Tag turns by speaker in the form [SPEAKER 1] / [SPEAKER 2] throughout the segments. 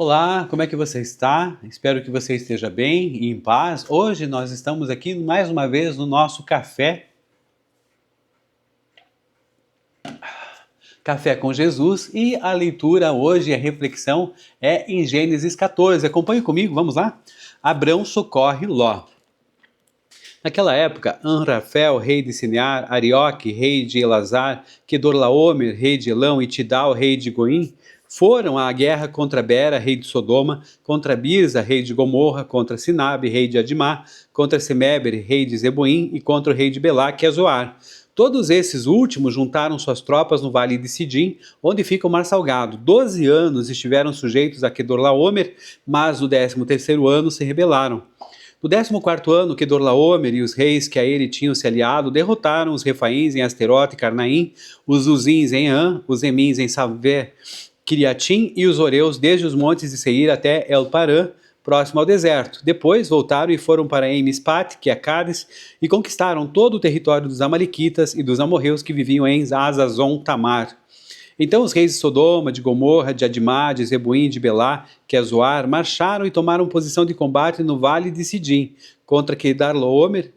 [SPEAKER 1] Olá, como é que você está? Espero que você esteja bem e em paz. Hoje nós estamos aqui mais uma vez no nosso Café com Jesus, e a leitura hoje, a reflexão é em Gênesis 14. Acompanhe comigo, vamos lá? Abrão socorre Ló. Naquela época, Anrafel, rei de Sinear, Arioque, rei de Elazar, Kedorlaomer, rei de Elão, e Tidal, rei de Goim, foram à guerra contra Bera, rei de Sodoma, contra Birza, rei de Gomorra, contra Sinabe, rei de Adimá, contra Semeber, rei de Zeboim, e contra o rei de Belá, que é Zoar. Todos esses últimos juntaram suas tropas no vale de Sidim, onde fica o Mar Salgado. 12 anos estiveram sujeitos a Kedorlaomer, mas no 13º ano se rebelaram. No 14º ano, Kedorlaomer e os reis que a ele tinham se aliado derrotaram os Refaíns em Asterote e Carnaim, os Uzins em An, os Emins em Savé, Kiriatim e os Oreus desde os montes de Seir até El-Parã, próximo ao deserto. Depois voltaram e foram para Emispat, que é Cádiz, e conquistaram todo o território dos Amalequitas e dos amorreus que viviam em Azazon Tamar. Então os reis de Sodoma, de Gomorra, de Adimá, de Zeboim, de Belá, que é Zoar, marcharam e tomaram posição de combate no vale de Sidim, contra Kedorlaomer,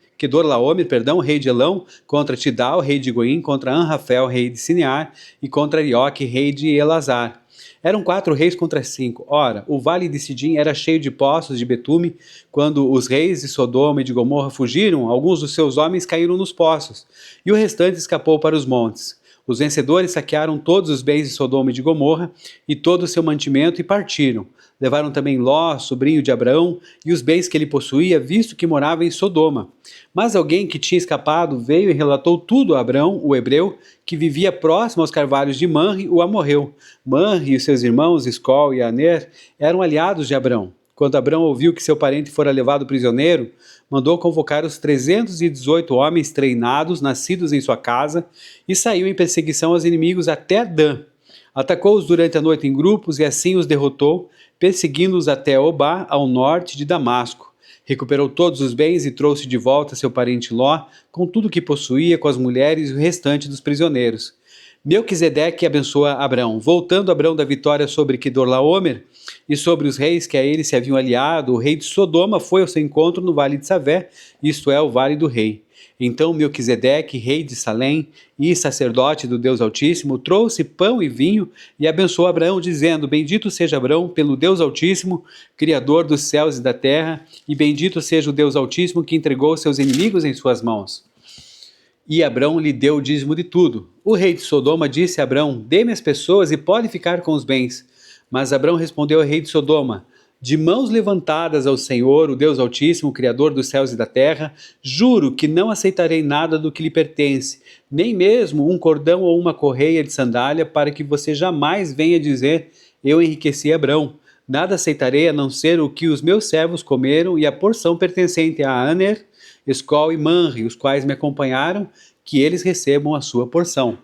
[SPEAKER 1] rei de Elão, contra Tidal, rei de Goim, contra Anrafel, rei de Sinear, e contra Arioque, rei de Elazar. Eram 4 reis contra 5. Ora, o vale de Sidim era cheio de poços de betume. Quando os reis de Sodoma e de Gomorra fugiram, alguns dos seus homens caíram nos poços, e o restante escapou para os montes. Os vencedores saquearam todos os bens de Sodoma e de Gomorra e todo o seu mantimento e partiram. Levaram também Ló, sobrinho de Abraão, e os bens que ele possuía, visto que morava em Sodoma. Mas alguém que tinha escapado veio e relatou tudo a Abrão, o hebreu, que vivia próximo aos carvalhos de Manre, o amorreu. Manre e os seus irmãos, Escol e Aner, eram aliados de Abrão. Quando Abrão ouviu que seu parente fora levado prisioneiro, mandou convocar os 318 homens treinados, nascidos em sua casa, e saiu em perseguição aos inimigos até Dan. Atacou-os durante a noite em grupos e assim os derrotou, perseguindo-os até Obá, ao norte de Damasco. Recuperou todos os bens e trouxe de volta seu parente Ló, com tudo o que possuía, com as mulheres e o restante dos prisioneiros. Melquisedeque abençoa Abrão. Voltando Abrão da vitória sobre Kedorlaomer e sobre os reis que a ele se haviam aliado, o rei de Sodoma foi ao seu encontro no vale de Savé, isto é, o vale do rei. Então Melquisedeque, rei de Salém e sacerdote do Deus Altíssimo, trouxe pão e vinho e abençoou Abraão, dizendo: Bendito seja Abraão pelo Deus Altíssimo, Criador dos céus e da terra, e bendito seja o Deus Altíssimo que entregou seus inimigos em suas mãos. E Abrão lhe deu o dízimo de tudo. O rei de Sodoma disse a Abrão: Dê-me as pessoas e pode ficar com os bens. Mas Abrão respondeu ao rei de Sodoma: De mãos levantadas ao Senhor, o Deus Altíssimo, Criador dos céus e da terra, juro que não aceitarei nada do que lhe pertence, nem mesmo um cordão ou uma correia de sandália, para que você jamais venha dizer: Eu enriqueci Abrão. Nada aceitarei a não ser o que os meus servos comeram e a porção pertencente a Aner, Escol e Manre, os quais me acompanharam, que eles recebam a sua porção.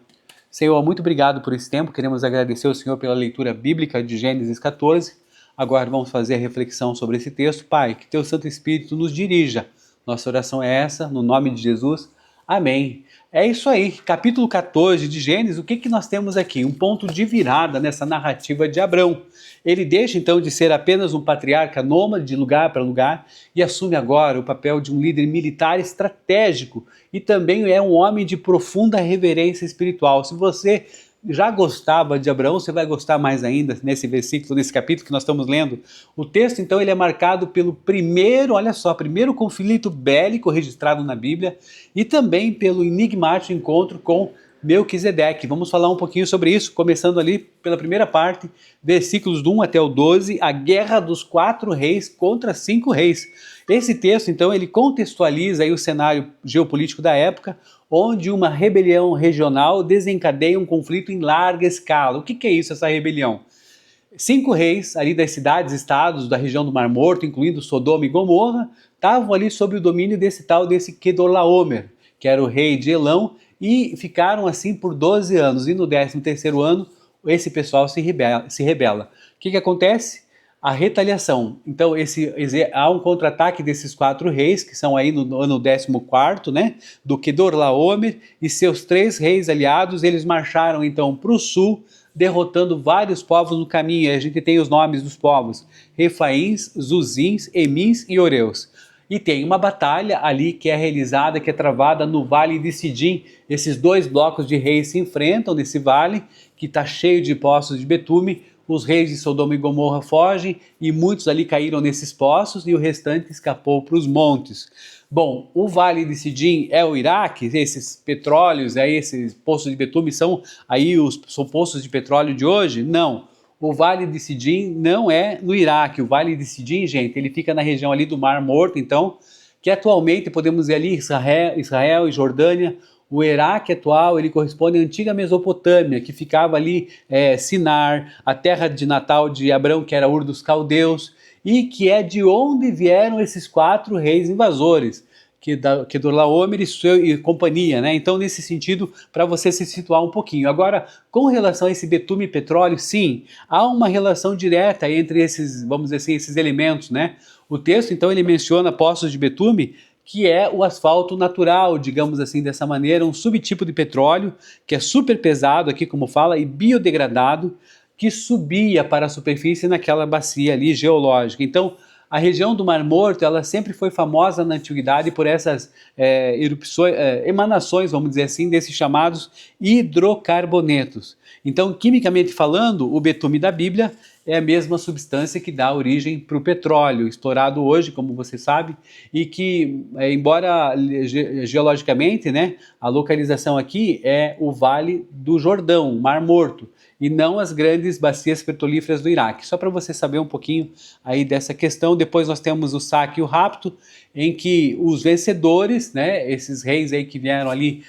[SPEAKER 1] Senhor, muito obrigado por esse tempo. Queremos agradecer ao Senhor pela leitura bíblica de Gênesis 14. Agora vamos fazer a reflexão sobre esse texto. Pai, que teu Santo Espírito nos dirija. Nossa oração é essa, no nome de Jesus. Amém. É isso aí, capítulo 14 de Gênesis. O que nós temos aqui? Um ponto de virada nessa narrativa de Abrão. Ele deixa então de ser apenas um patriarca nômade de lugar para lugar e assume agora o papel de um líder militar estratégico e também é um homem de profunda reverência espiritual. Se você já gostava de Abraão, você vai gostar mais ainda nesse versículo, nesse capítulo que nós estamos lendo. O texto, então, ele é marcado pelo primeiro, olha só, primeiro conflito bélico registrado na Bíblia e também pelo enigmático encontro com Melquisedeque. Vamos falar um pouquinho sobre isso, começando ali pela primeira parte, versículos do 1 até o 12, a guerra dos 4 reis contra 5 reis. Esse texto, então, ele contextualiza aí o cenário geopolítico da época, onde uma rebelião regional desencadeia um conflito em larga escala. O que é isso, essa rebelião? 5 reis ali das cidades-estados da região do Mar Morto, incluindo Sodoma e Gomorra, estavam ali sob o domínio desse Kedorlaomer, que era o rei de Elão, e ficaram assim por 12 anos. E no 13º ano, esse pessoal se rebela. O que acontece? A retaliação. Então há um contra-ataque desses 4 reis, que são aí no ano 14º, né, do Kedorlaomer, e seus 3 reis aliados, eles marcharam então para o sul, derrotando vários povos no caminho. A gente tem os nomes dos povos: Refaíns, Zuzins, Emins e Oreus. E tem uma batalha ali que é realizada, que é travada no Vale de Sidim. Esses dois blocos de reis se enfrentam nesse vale, que está cheio de poços de betume. Os reis de Sodoma e Gomorra fogem e muitos ali caíram nesses poços e o restante escapou para os montes. Bom, o Vale de Sidim é o Iraque, esses petróleos, esses poços de betume são são poços de petróleo de hoje? Não. O Vale de Sidim não é no Iraque. O Vale de Sidim, gente, ele fica na região ali do Mar Morto, então, que atualmente podemos ver ali Israel e Jordânia. O Iraque atual, ele corresponde à antiga Mesopotâmia, que ficava ali Sinar, a terra de natal de Abrão, que era Ur dos Caldeus, e que é de onde vieram esses 4 reis invasores, Kedorlaomer e companhia, né? Então, nesse sentido, para você se situar um pouquinho. Agora, com relação a esse betume e petróleo, sim, há uma relação direta entre esses, vamos dizer assim, esses elementos, né? O texto, então, ele menciona poços de betume, que é o asfalto natural, digamos assim, dessa maneira, um subtipo de petróleo, que é super pesado aqui, como fala, e biodegradado, que subia para a superfície naquela bacia ali geológica. Então, a região do Mar Morto, ela sempre foi famosa na antiguidade por essas erupções, emanações, vamos dizer assim, desses chamados hidrocarbonetos. Então, quimicamente falando, o betume da Bíblia é a mesma substância que dá origem para o petróleo, explorado hoje, como você sabe, e que, embora geologicamente, né, a localização aqui é o Vale do Jordão, Mar Morto, e não as grandes bacias petrolíferas do Iraque. Só para você saber um pouquinho aí dessa questão. Depois nós temos o saque e o rapto, em que os vencedores, né, esses reis aí que vieram ali,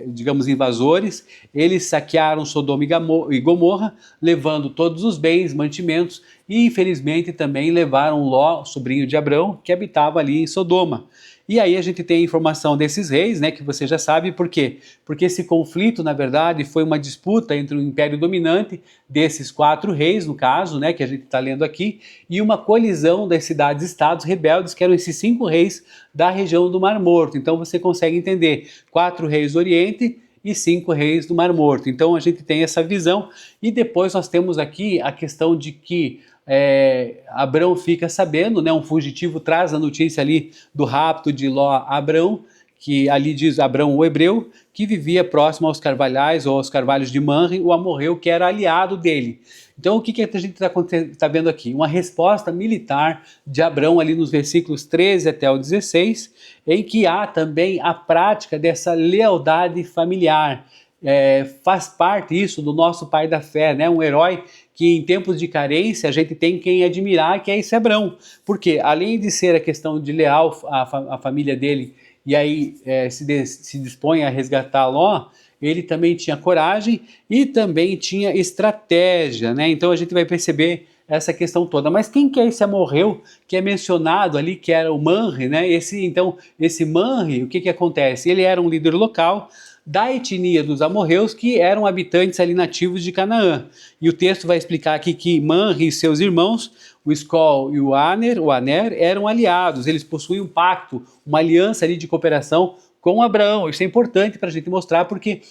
[SPEAKER 1] digamos, invasores, eles saquearam Sodoma e Gomorra, levando todos os bens, mantimentos, e infelizmente também levaram Ló, sobrinho de Abrão, que habitava ali em Sodoma. E aí a gente tem a informação desses reis, né, que você já sabe por quê? Porque esse conflito, na verdade, foi uma disputa entre o império dominante desses 4 reis, no caso, né, que a gente está lendo aqui, e uma colisão das cidades-estados rebeldes, que eram esses 5 reis da região do Mar Morto. Então você consegue entender, 4 reis do Oriente e 5 reis do Mar Morto. Então a gente tem essa visão, e depois nós temos aqui a questão de que Abrão fica sabendo, né, um fugitivo traz a notícia ali do rapto de Ló a Abrão, que ali diz Abrão o hebreu, que vivia próximo aos carvalhais ou aos carvalhos de Manre, o amorreu, que era aliado dele. Então o que a gente está vendo aqui? Uma resposta militar de Abrão ali nos versículos 13 até o 16, em que há também a prática dessa lealdade familiar. Faz parte isso do nosso pai da fé, né? Um herói que em tempos de carência a gente tem quem admirar, que é esse Abrão. Porque além de ser a questão de leal à família dele, e aí se dispõe a resgatar Ló, ele também tinha coragem e também tinha estratégia, né? Então a gente vai perceber essa questão toda. Mas quem que é esse amorreu que é mencionado ali, que era o Manre, né? Esse Manre, o que acontece? Ele era um líder local da etnia dos amorreus, que eram habitantes ali nativos de Canaã. E o texto vai explicar aqui que Manre e seus irmãos, o Escol e o Aner, eram aliados. Eles possuíam um pacto, uma aliança ali de cooperação com Abraão. Isso é importante para a gente mostrar, porque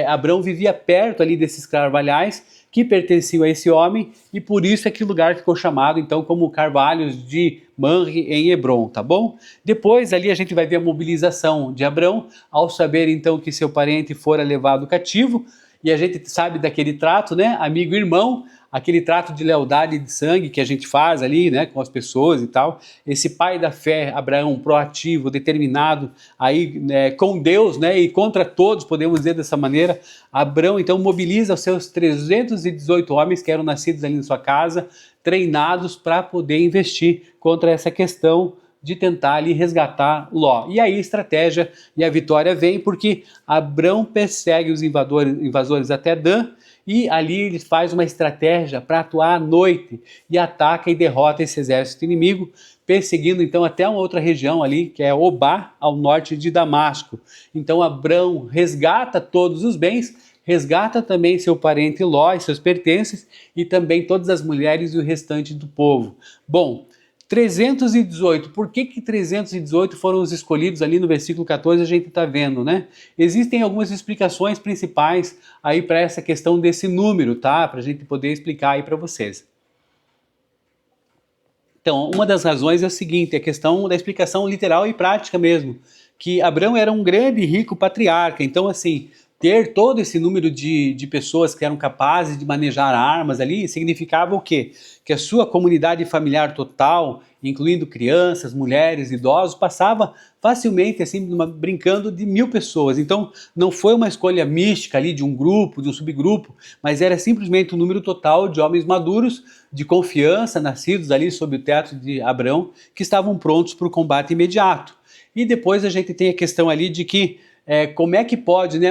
[SPEAKER 1] Abraão vivia perto ali desses carvalhais que pertenciam a esse homem, e por isso aquele lugar ficou chamado então como Carvalhos de Manre em Hebron, tá bom? Depois ali a gente vai ver a mobilização de Abrão, ao saber então que seu parente fora levado cativo, e a gente sabe daquele trato, né, amigo e irmão, aquele trato de lealdade e de sangue que a gente faz ali, né, com as pessoas e tal. Esse pai da fé, Abraão, proativo, determinado, aí, né, com Deus, né, e contra todos, podemos dizer dessa maneira. Abraão, então, mobiliza os seus 318 homens que eram nascidos ali na sua casa, treinados para poder investir contra essa questão de tentar ali resgatar Ló. E aí a estratégia e a vitória vem porque Abrão persegue os invasores até Dan, e ali ele faz uma estratégia para atuar à noite e ataca e derrota esse exército inimigo, perseguindo então até uma outra região ali, que é Obá, ao norte de Damasco. Então Abrão resgata todos os bens, resgata também seu parente Ló e seus pertences, e também todas as mulheres e o restante do povo. Bom, 318, por que 318 foram os escolhidos ali no versículo 14, a gente está vendo, né? Existem algumas explicações principais aí para essa questão desse número, tá? Para a gente poder explicar aí para vocês. Então, uma das razões é o seguinte, a questão da explicação literal e prática mesmo, que Abrão era um grande e rico patriarca, então assim, ter todo esse número de pessoas que eram capazes de manejar armas ali, significava o quê? Que a sua comunidade familiar total, incluindo crianças, mulheres, idosos, passava facilmente, assim, brincando de 1000 pessoas. Então, não foi uma escolha mística ali de um grupo, de um subgrupo, mas era simplesmente um número total de homens maduros, de confiança, nascidos ali sob o teto de Abrão, que estavam prontos para o combate imediato. E depois a gente tem a questão ali de que como é que pode, né,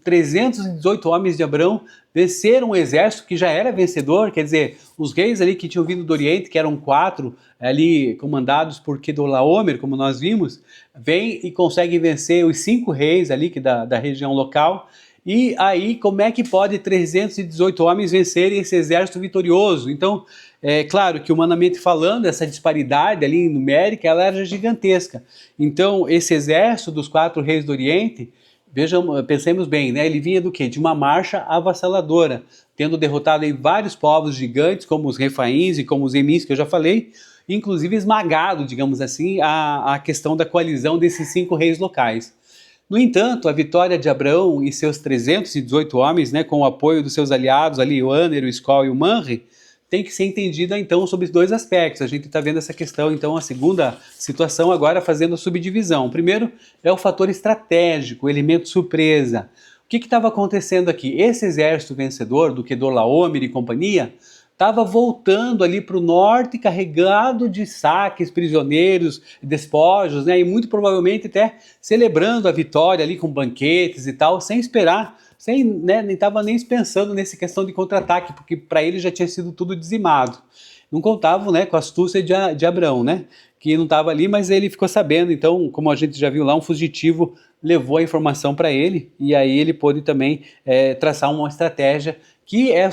[SPEAKER 1] 318 homens de Abrão vencer um exército que já era vencedor? Quer dizer, os reis ali que tinham vindo do Oriente, que eram 4 ali comandados por Kedorlaomer, como nós vimos, vêm e conseguem vencer os 5 reis ali da região local. E aí, como é que pode 318 homens vencerem esse exército vitorioso? Então, é claro que humanamente falando, essa disparidade ali numérica, ela era gigantesca. Então, esse exército dos 4 reis do Oriente, vejam, pensemos bem, né? Ele vinha do quê? De uma marcha avassaladora, tendo derrotado aí vários povos gigantes, como os Refaíns e como os Emins, que eu já falei, inclusive esmagado, digamos assim, a questão da coalizão desses 5 reis locais. No entanto, a vitória de Abrão e seus 318 homens, né, com o apoio dos seus aliados ali, o Aner, o Skol e o Manri, tem que ser entendida então sob 2 aspectos. A gente está vendo essa questão, então, a segunda situação agora fazendo a subdivisão. O primeiro é o fator estratégico, o elemento surpresa. O que estava acontecendo aqui? Esse exército vencedor do Kedorlaomer e companhia estava voltando ali para o norte carregado de saques, prisioneiros, despojos, né, e muito provavelmente até celebrando a vitória ali com banquetes e tal, sem esperar, nem estava nem pensando nessa questão de contra-ataque, porque para ele já tinha sido tudo dizimado. Não contavam, né, com a astúcia de Abrão, né, que não estava ali, mas ele ficou sabendo. Então, como a gente já viu lá, um fugitivo levou a informação para ele, e aí ele pôde também traçar uma estratégia, que é a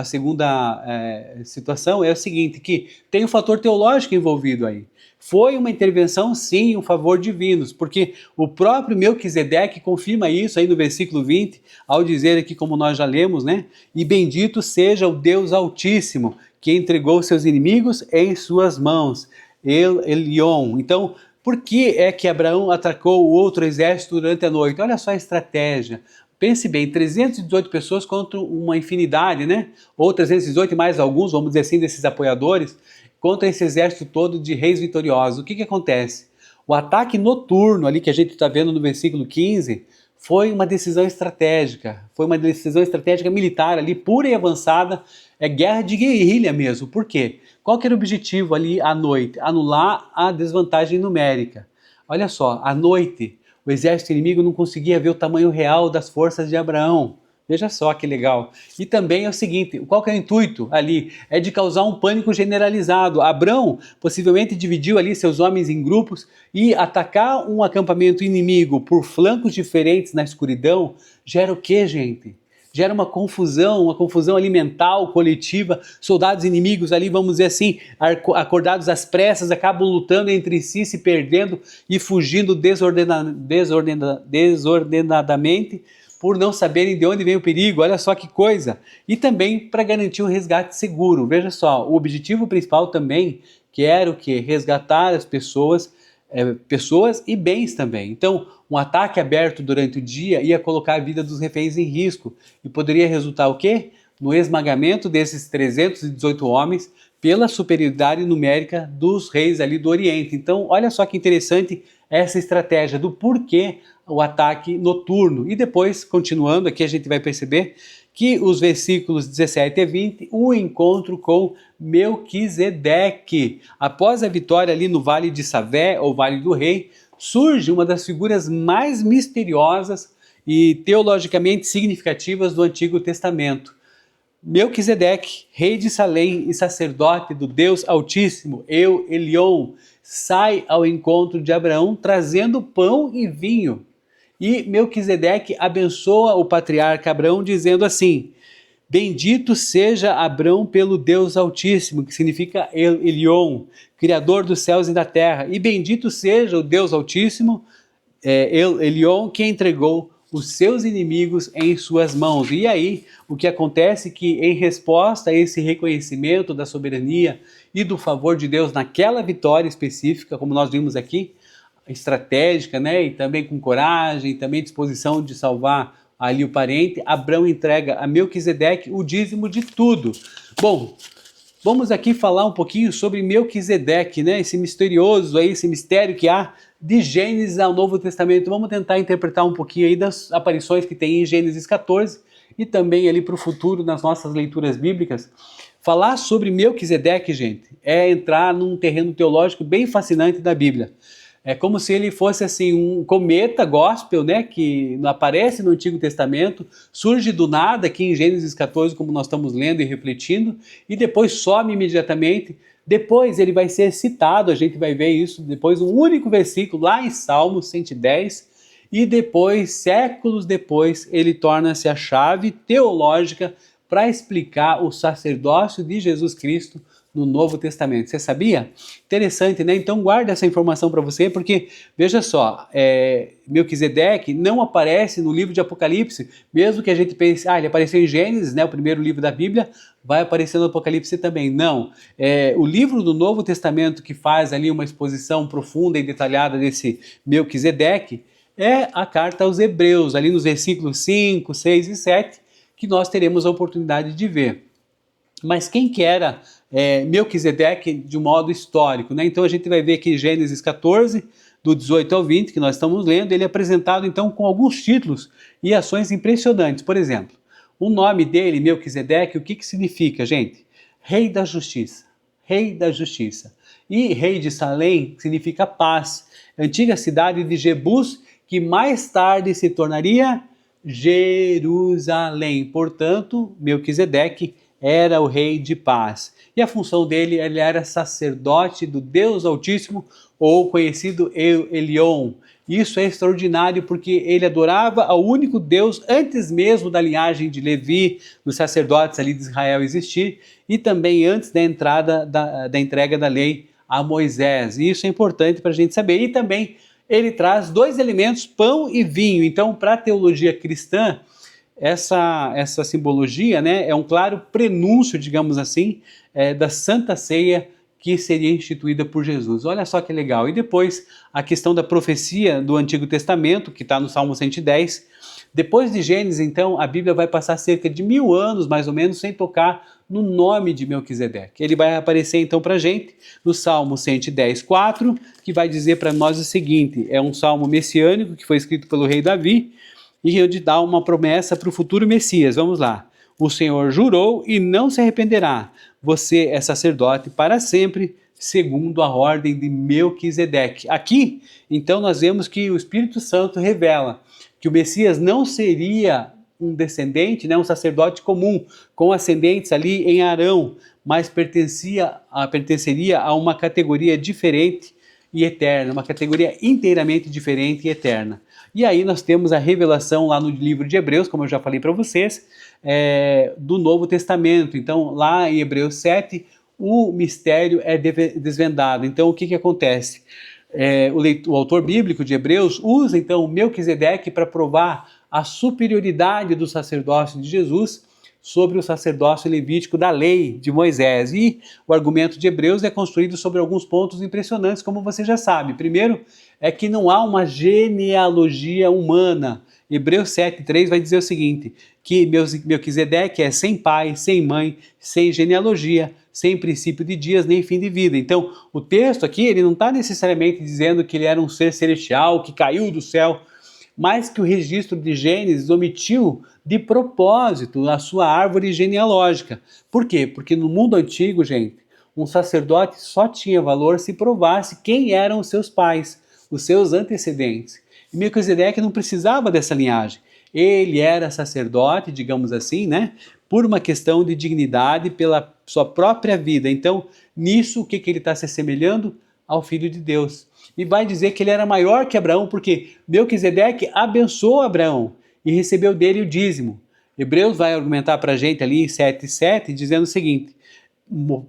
[SPEAKER 1] segunda situação, é o seguinte, que tem um fator teológico envolvido aí. Foi uma intervenção, sim, um favor divino, porque o próprio Melquisedeque confirma isso aí no versículo 20, ao dizer aqui, como nós já lemos, né? E bendito seja o Deus Altíssimo, que entregou seus inimigos em suas mãos. El Elyon. Então, por que é que Abraão atacou o outro exército durante a noite? Olha só a estratégia. Pense bem, 318 pessoas contra uma infinidade, né? Ou 318 mais alguns, vamos dizer assim, desses apoiadores, contra esse exército todo de reis vitoriosos. O que acontece? O ataque noturno ali que a gente está vendo no versículo 15 foi uma decisão estratégica, militar ali, pura e avançada, guerra de guerrilha mesmo. Por quê? Qual que era o objetivo ali à noite? Anular a desvantagem numérica. Olha só, à noite, o exército inimigo não conseguia ver o tamanho real das forças de Abraão. Veja só que legal. E também é o seguinte, qual que é o intuito ali? É de causar um pânico generalizado. Abrão possivelmente dividiu ali seus homens em grupos e atacar um acampamento inimigo por flancos diferentes na escuridão gera o que, gente? Gera uma confusão ali mental, coletiva, soldados inimigos ali, vamos dizer assim, acordados às pressas, acabam lutando entre si, se perdendo e fugindo desordenadamente, por não saberem de onde vem o perigo. Olha só que coisa. E também para garantir um resgate seguro. Veja só, o objetivo principal também, que era o quê? Resgatar as pessoas e bens também. Então, um ataque aberto durante o dia ia colocar a vida dos reféns em risco e poderia resultar o quê? No esmagamento desses 318 homens pela superioridade numérica dos reis ali do Oriente. Então, olha só que interessante essa estratégia do porquê o ataque noturno. E depois, continuando aqui, a gente vai perceber que os versículos 17 e 20, o encontro com Melquisedeque. Após a vitória ali no Vale de Savé, ou Vale do Rei, surge uma das figuras mais misteriosas e teologicamente significativas do Antigo Testamento. Melquisedeque, rei de Salém e sacerdote do Deus Altíssimo, El Elyon, sai ao encontro de Abraão trazendo pão e vinho. E Melquisedeque abençoa o patriarca Abraão dizendo assim: Bendito seja Abrão pelo Deus Altíssimo, que significa El Elyon, Criador dos céus e da terra. E bendito seja o Deus Altíssimo, El Elyon, que entregou os seus inimigos em suas mãos. E aí, o que acontece é que, em resposta a esse reconhecimento da soberania e do favor de Deus naquela vitória específica, como nós vimos aqui, estratégica, né, e também com coragem, também disposição de salvar ali o parente, Abrão entrega a Melquisedeque o dízimo de tudo. Bom, vamos aqui falar um pouquinho sobre Melquisedeque, né, esse misterioso aí, esse mistério que há de Gênesis ao Novo Testamento. Vamos tentar interpretar um pouquinho aí das aparições que tem em Gênesis 14 e também ali para o futuro nas nossas leituras bíblicas. Falar sobre Melquisedeque, gente, é entrar num terreno teológico bem fascinante da Bíblia. É como se ele fosse assim um cometa gospel, né, que aparece no Antigo Testamento, surge do nada aqui em Gênesis 14, como nós estamos lendo e refletindo, e depois some imediatamente. Depois ele vai ser citado, a gente vai ver isso depois, um único versículo lá em Salmo 110, e depois, séculos depois, ele torna-se a chave teológica para explicar o sacerdócio de Jesus Cristo no Novo Testamento. Você sabia? Interessante, né? Então guarda essa informação para você, porque veja só, Melquisedeque não aparece no livro de Apocalipse, mesmo que a gente pense, ele apareceu em Gênesis, né, o primeiro livro da Bíblia, vai aparecer no Apocalipse também. Não, o livro do Novo Testamento que faz ali uma exposição profunda e detalhada desse Melquisedeque é a carta aos Hebreus, ali nos versículos 5, 6 e 7, que nós teremos a oportunidade de ver. Mas quem que era Melquisedeque de um modo histórico, né? Então a gente vai ver aqui Gênesis 14, do 18 ao 20, que nós estamos lendo, ele é apresentado então com alguns títulos e ações impressionantes. Por exemplo, o nome dele, Melquisedeque, o que que significa, gente? Rei da Justiça. Rei da Justiça. E rei de Salém significa paz. Antiga cidade de Jebus, que mais tarde se tornaria Jerusalém. Portanto, Melquisedeque era o rei de paz. E a função dele, ele era sacerdote do Deus Altíssimo, ou conhecido Elion. Isso é extraordinário porque ele adorava ao único Deus antes mesmo da linhagem de Levi, dos sacerdotes ali de Israel existir, e também antes da entrada da entrega da lei a Moisés. E isso é importante para a gente saber. E também ele traz dois elementos, pão e vinho. Então, para a teologia cristã, essa simbologia, né, é um claro prenúncio, digamos assim, da Santa Ceia que seria instituída por Jesus. Olha só que legal. E depois a questão da profecia do Antigo Testamento, que está no Salmo 110. Depois de Gênesis, então, a Bíblia vai passar cerca de 1000 anos, mais ou menos, sem tocar no nome de Melquisedeque. Ele vai aparecer então para a gente no Salmo 110, 4, que vai dizer para nós o seguinte: é um salmo messiânico que foi escrito pelo rei Davi, e onde dá uma promessa para o futuro Messias. Vamos lá. O Senhor jurou e não se arrependerá. Você é sacerdote para sempre, segundo a ordem de Melquisedeque. Aqui, então, nós vemos que o Espírito Santo revela que o Messias não seria um descendente, né, um sacerdote comum, com ascendentes ali em Arão, mas pertenceria a uma categoria diferente e eterna, uma categoria inteiramente diferente e eterna. E aí nós temos a revelação lá no livro de Hebreus, como eu já falei para vocês, do Novo Testamento. Então lá em Hebreus 7, o mistério é desvendado. Então o que que acontece? O autor bíblico de Hebreus usa então Melquisedeque para provar a superioridade do sacerdócio de Jesus sobre o sacerdócio levítico da lei de Moisés. E o argumento de Hebreus é construído sobre alguns pontos impressionantes, como você já sabe. Primeiro, é que não há uma genealogia humana. Hebreus 7,3 vai dizer o seguinte, que Melquisedeque é sem pai, sem mãe, sem genealogia, sem princípio de dias, nem fim de vida. Então, o texto aqui, ele não está necessariamente dizendo que ele era um ser celestial, que caiu do céu, mas que o registro de Gênesis omitiu de propósito a sua árvore genealógica. Por quê? Porque no mundo antigo, gente, um sacerdote só tinha valor se provasse quem eram os seus pais, os seus antecedentes. E Melquisedeque não precisava dessa linhagem. Ele era sacerdote, digamos assim, né, por uma questão de dignidade, pela sua própria vida. Então, nisso, o que ele está se assemelhando? Ao Filho de Deus. E vai dizer que ele era maior que Abraão, porque Melquisedeque abençoou Abraão e recebeu dele o dízimo. Hebreus vai argumentar para a gente ali em 7:7, dizendo o seguinte: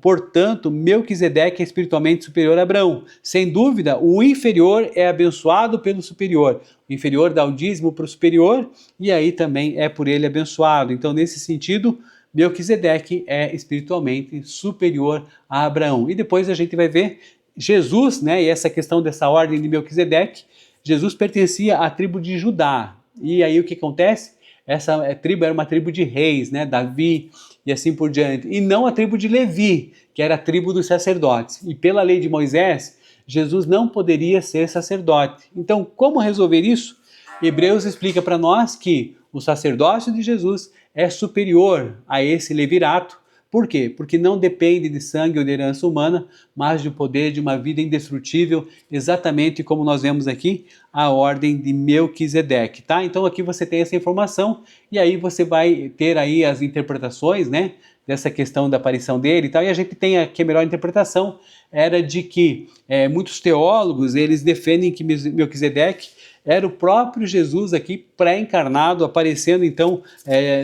[SPEAKER 1] portanto, Melquisedeque é espiritualmente superior a Abraão. Sem dúvida, o inferior é abençoado pelo superior. O inferior dá o dízimo para o superior e aí também é por ele abençoado. Então, nesse sentido, Melquisedeque é espiritualmente superior a Abraão. E depois a gente vai ver Jesus, né, e essa questão dessa ordem de Melquisedeque. Jesus pertencia à tribo de Judá. E aí o que acontece? Essa tribo era uma tribo de reis, né, Davi e assim por diante. E não a tribo de Levi, que era a tribo dos sacerdotes. E pela lei de Moisés, Jesus não poderia ser sacerdote. Então, como resolver isso? Hebreus explica para nós que o sacerdócio de Jesus é superior a esse levirato. Por quê? Porque não depende de sangue ou de herança humana, mas do poder de uma vida indestrutível, exatamente como nós vemos aqui, a ordem de Melquisedeque, tá? Então aqui você tem essa informação e aí você vai ter aí as interpretações, né, dessa questão da aparição dele e tal, e a gente tem aqui a melhor interpretação, era de que muitos teólogos, eles defendem que Melquisedeque era o próprio Jesus aqui pré-encarnado, aparecendo então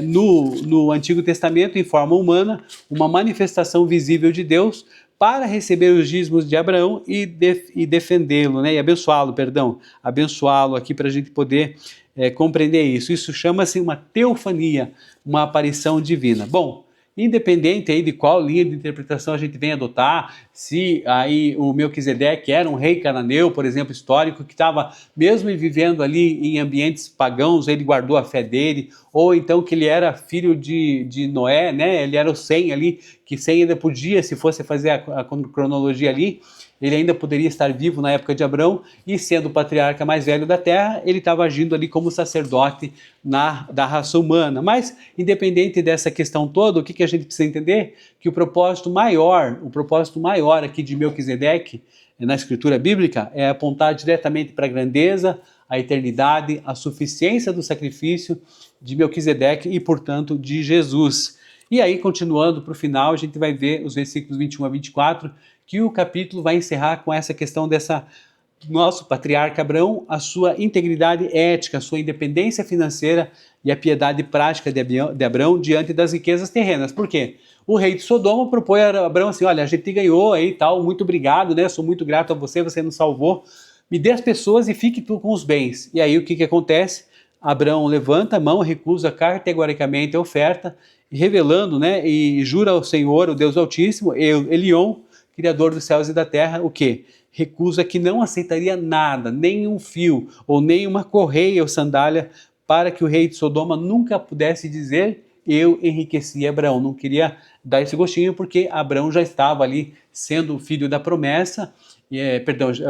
[SPEAKER 1] no Antigo Testamento em forma humana, uma manifestação visível de Deus para receber os dízimos de Abraão e defendê-lo, né, e abençoá-lo, abençoá-lo aqui para a gente poder compreender isso. Isso chama-se uma teofania, uma aparição divina. Bom, independente aí de qual linha de interpretação a gente vem adotar, se aí o Melquisedeque era um rei cananeu, por exemplo, histórico, que estava mesmo vivendo ali em ambientes pagãos, ele guardou a fé dele, ou então que ele era filho de Noé, né? Ele era o Sem ali, que Sem ainda podia, se fosse fazer a cronologia ali, ele ainda poderia estar vivo na época de Abraão, e sendo o patriarca mais velho da terra, ele estava agindo ali como sacerdote da raça humana. Mas, independente dessa questão toda, o que a gente precisa entender? Que o propósito maior aqui de Melquisedeque, na escritura bíblica, é apontar diretamente para a grandeza, a eternidade, a suficiência do sacrifício de Melquisedeque e, portanto, de Jesus. E aí, continuando para o final, a gente vai ver os versículos 21 a 24, que o capítulo vai encerrar com essa questão nosso patriarca Abraão, a sua integridade ética, a sua independência financeira e a piedade prática de Abraão diante das riquezas terrenas. Por quê? O rei de Sodoma propõe a Abraão assim: olha, a gente ganhou aí tal, muito obrigado, né? Sou muito grato a você, você nos salvou. Me dê as pessoas e fique tu com os bens. E aí o que acontece? Abraão levanta a mão, recusa categoricamente a oferta, revelando, né, e jura ao Senhor, o Deus Altíssimo, Elion, Criador dos céus e da terra, o quê? Recusa que não aceitaria nada, nem um fio, ou nem uma correia ou sandália, para que o rei de Sodoma nunca pudesse dizer: eu enriqueci Abraão. Não queria dar esse gostinho, porque Abraão já estava ali sendo o filho da promessa,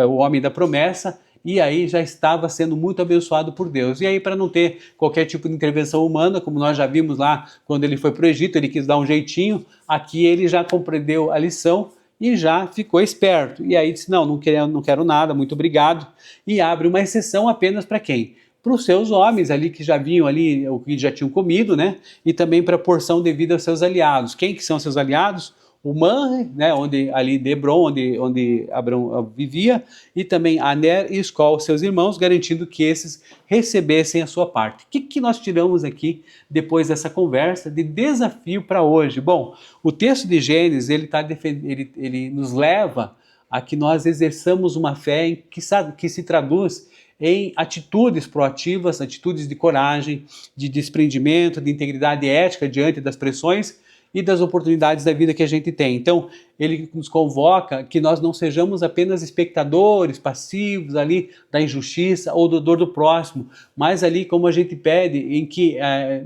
[SPEAKER 1] o homem da promessa, e aí já estava sendo muito abençoado por Deus. E aí, para não ter qualquer tipo de intervenção humana, como nós já vimos lá quando ele foi para o Egito, ele quis dar um jeitinho, aqui ele já compreendeu a lição e já ficou esperto. E aí disse: não quero nada, muito obrigado. E abre uma exceção apenas para quem? Para os seus homens ali que já vinham ali, ou que já tinham comido, né? E também para a porção devida aos seus aliados. Quem que são seus aliados? O Manre, né, ali de Hebron, onde Abraão vivia, e também Aner e Escol, seus irmãos, garantindo que esses recebessem a sua parte. O que nós tiramos aqui depois dessa conversa de desafio para hoje? Bom, o texto de Gênesis, ele nos leva a que nós exerçamos uma fé que se traduz em atitudes proativas, atitudes de coragem, de desprendimento, de integridade ética diante das pressões e das oportunidades da vida que a gente tem. Então, ele nos convoca que nós não sejamos apenas espectadores passivos ali da injustiça ou do dor do próximo, mas ali, como a gente pede, em que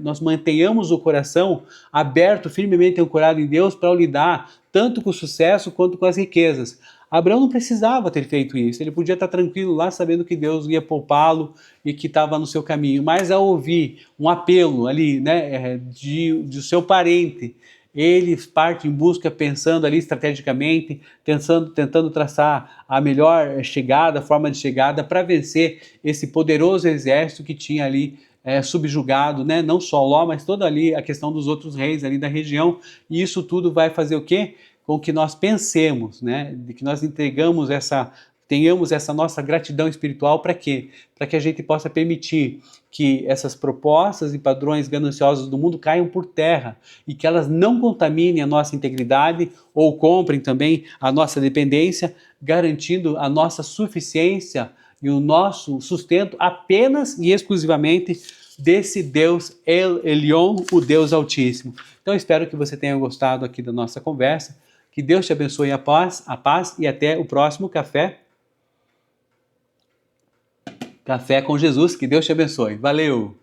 [SPEAKER 1] nós mantenhamos o coração aberto, firmemente ancorado em Deus, para lidar tanto com o sucesso quanto com as riquezas. Abraão não precisava ter feito isso, ele podia estar tranquilo lá sabendo que Deus ia poupá-lo e que estava no seu caminho, mas ao ouvir um apelo ali, né, de seu parente, ele parte em busca, pensando ali estrategicamente, tentando traçar a melhor chegada, a forma de chegada para vencer esse poderoso exército que tinha ali subjugado, né, não só Ló, mas toda ali a questão dos outros reis ali da região. E isso tudo vai fazer o quê? Com que nós pensemos, né, de que nós tenhamos essa nossa gratidão espiritual para quê? Para que a gente possa permitir que essas propostas e padrões gananciosos do mundo caiam por terra e que elas não contaminem a nossa integridade ou comprem também a nossa dependência, garantindo a nossa suficiência e o nosso sustento apenas e exclusivamente desse Deus El Elyon, o Deus Altíssimo. Então espero que você tenha gostado aqui da nossa conversa. Que Deus te abençoe a paz e até o próximo Café com Jesus. Que Deus te abençoe. Valeu!